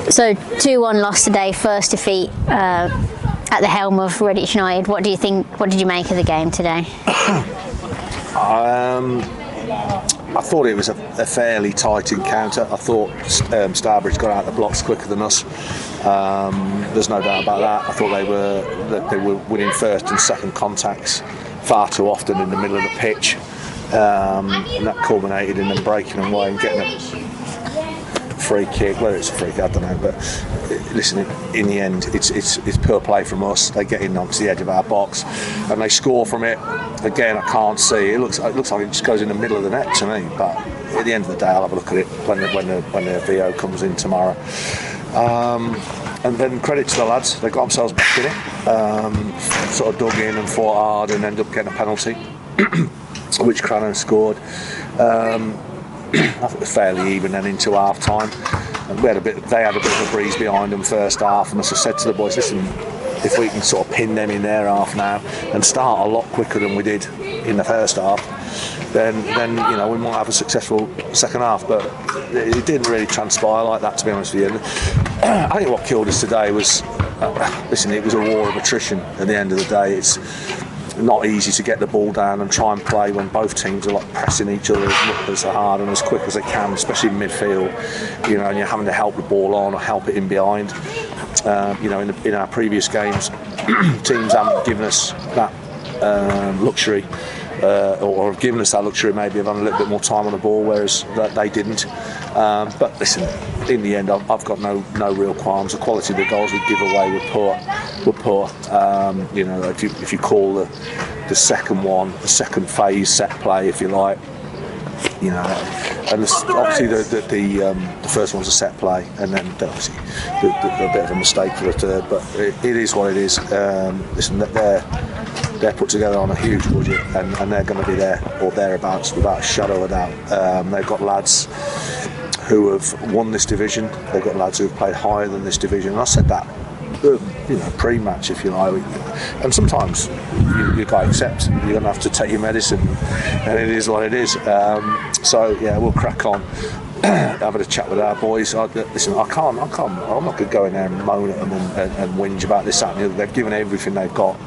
So 2-1 loss today, first defeat at the helm of Redditch United. What do you think? What did you make of the game today? I thought it was a fairly tight encounter. I thought Starbridge got out the blocks quicker than us. There's no doubt about that. I thought they were winning first and second contacts far too often in the middle of the pitch, and that culminated in them breaking away and getting a free kick. Whether it's a free kick, I don't know. But listen, in the end, it's poor play from us. They get in onto the edge of our box and they score from it. Again, I can't see. It looks like it just goes in the middle of the net to me. But at the end of the day, I'll have a look at it when the VO comes in tomorrow. And then credit to the lads, they got themselves back in it, sort of dug in and fought hard and ended up getting a penalty, which Crannan scored. I think it was fairly even then into half time. And they had a bit of a breeze behind them first half, and as I said to the boys, listen, if we can sort of pin them in their half now and start a lot quicker than we did in the first half, then we might have a successful second half. But it didn't really transpire like that, to be honest with you. I think what killed us today was, listen, it was a war of attrition at the end of the day. It's not easy to get the ball down and try and play when both teams are like pressing each other as hard and as quick as they can, especially in midfield. And you're having to help the ball on or help it in behind. In our previous games, teams haven't given us that luxury, or have given us that luxury maybe of having a little bit more time on the ball, whereas they didn't. But listen, in the end, I've got no real qualms. The quality of the goals we give away were poor. If you call the second one, the second phase set play, if you like, and obviously the first one's a set play, and then obviously a bit of a mistake for the third. But it is what it is. Listen, they're put together on a huge budget, and they're going to be there or thereabouts without a shadow of a doubt. They've got lads who have won this division. They've got lads who have played higher than this division. And I said that, pre-match, if you like. And sometimes you've got to accept you're going to have to take your medicine, and it is what it is. So yeah, we'll crack on. Having a chat with our boys. Listen, I'm not going to go in there and moan at them and whinge about this, that and the other. They've given everything they've got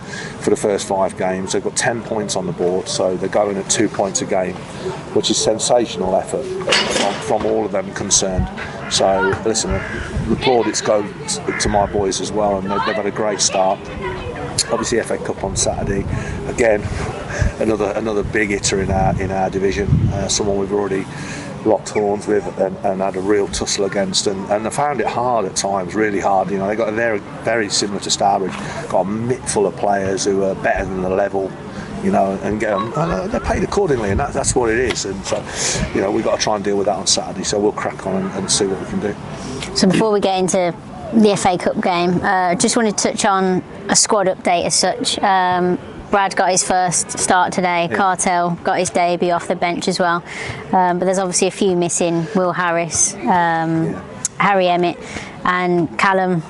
for the first 5 games. They've got 10 points on the board, so they're going at 2 points a game, which is sensational effort from all of them concerned. So listen, the plaudits go to my boys as well, and they've had a great start. Obviously, FA Cup on Saturday. Again, another big hitter in our division. Someone we've already locked horns with and had a real tussle against, and they found it hard at times, really hard. They're very similar to Starbridge. Got a mitt full of players who are better than the level, and get them. And they're paid accordingly, and that's what it is. And so, we've got to try and deal with that on Saturday. So we'll crack on and see what we can do. So before we get into the FA Cup game, just wanted to touch on a squad update as such. Brad got his first start today. Yeah. Cartel got his debut off the bench as well. But there's obviously a few missing. Will Harris, Harry Emmett, and Callum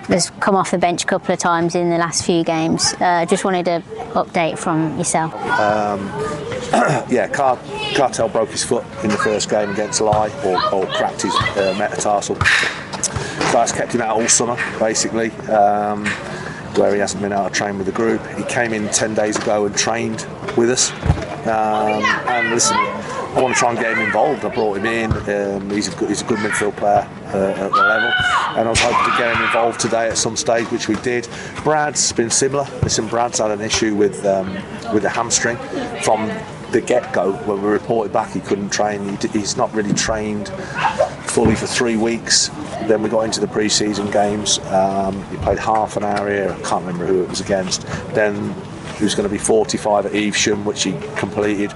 has come off the bench a couple of times in the last few games. Just wanted an update from yourself. Cartel broke his foot in the first game against Lye, or cracked his metatarsal. So that's kept him out all summer, basically. Where he hasn't been able to train with the group. He came in 10 days ago and trained with us. And listen, I want to try and get him involved. I brought him in. He's a good midfield player at the level, and I was hoping to get him involved today at some stage, which we did. Brad's been similar. Listen, Brad's had an issue with the hamstring from the get-go. When we reported back, he couldn't train. He's not really trained fully for 3 weeks. Then we got into the pre-season games. He played half an hour here. I can't remember who it was against. Then he was going to be 45 at Evesham, which he completed.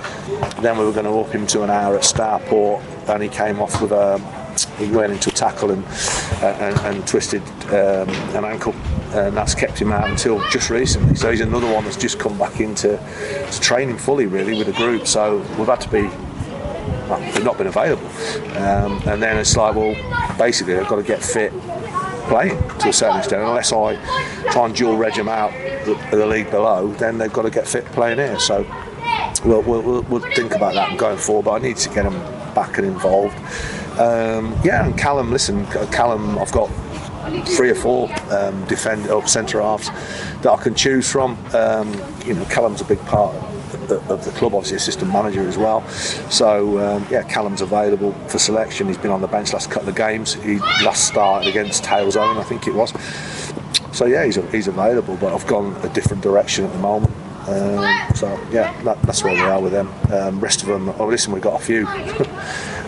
Then we were going to up him to an hour at Starport, and he came off with he went into a tackle and twisted an ankle, and that's kept him out until just recently. So he's another one that's just come back into training fully, really, with the group. So we've had to be. They've not been available, and then it's like, well, basically they've got to get fit playing to a certain extent. Unless I try and dual reg them out the league below, then they've got to get fit playing here. So we'll think about that going forward, but I need to get them back and involved. Yeah, and Callum, listen, Callum, I've got 3 or 4 centre halves that I can choose from. Callum's a big part of the club, obviously assistant manager as well. So Callum's available for selection. He's been on the bench last couple of games. He last started against Halesowen, I think it was. So yeah, he's available, but I've gone a different direction at the moment. That's where we are with them. Rest of them, listen, we've got a few.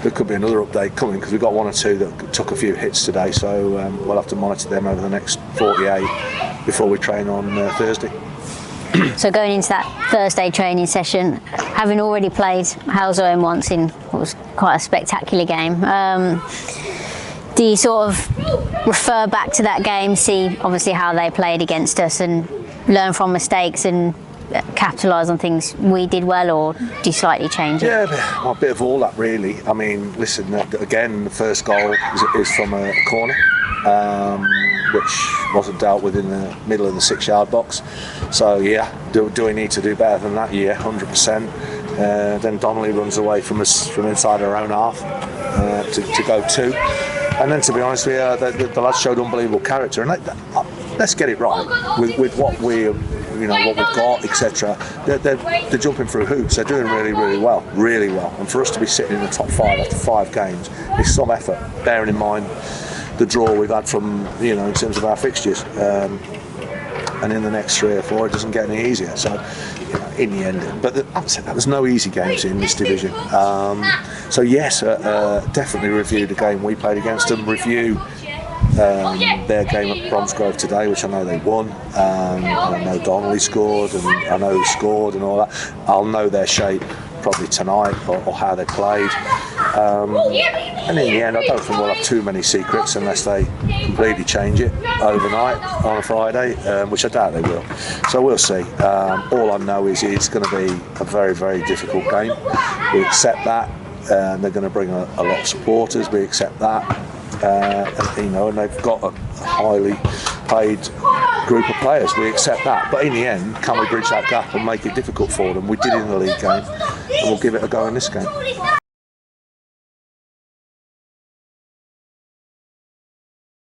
There could be another update coming because we've got 1 or 2 that took a few hits today, so we'll have to monitor them over the next 48 before we train on Thursday. So going into that Thursday training session, having already played Halesowen once in what was quite a spectacular game, do you sort of refer back to that game, see obviously how they played against us and learn from mistakes and capitalise on things we did well, or do you slightly change it? Yeah, a bit of all that really. I mean, listen, again, the first goal is from a corner, which wasn't dealt with in the middle of the 6-yard box. So yeah, do we need to do better than that? Yeah, 100%. Then Donnelly runs away from us from inside our own half to go 2. And then, to be honest with you, the lads showed unbelievable character. And let's get it right with what what we've got, etc. They're jumping through hoops. They're doing really, really well, really well. And for us to be sitting in the top 5 after 5 games is some effort, bearing in mind the draw we've had from in terms of our fixtures. And in the next 3 or 4, it doesn't get any easier. So, in the end, but there's no easy games in this division. So yes, definitely review the game we played against them. Review their game at Bromsgrove today, which I know they won. And I know Donnelly scored, and I know who scored and all that. I'll know their shape probably tonight or how they played. And in the end, I don't think we'll have too many secrets unless they completely change it overnight on a Friday, which I doubt they will. So we'll see. All I know is it's going to be a very, very difficult game. We accept that. They're going to bring a lot of supporters. We accept that. And they've got a highly paid group of players. We accept that. But in the end, can we bridge that gap and make it difficult for them? We did in the league game, and we'll give it a go in this game.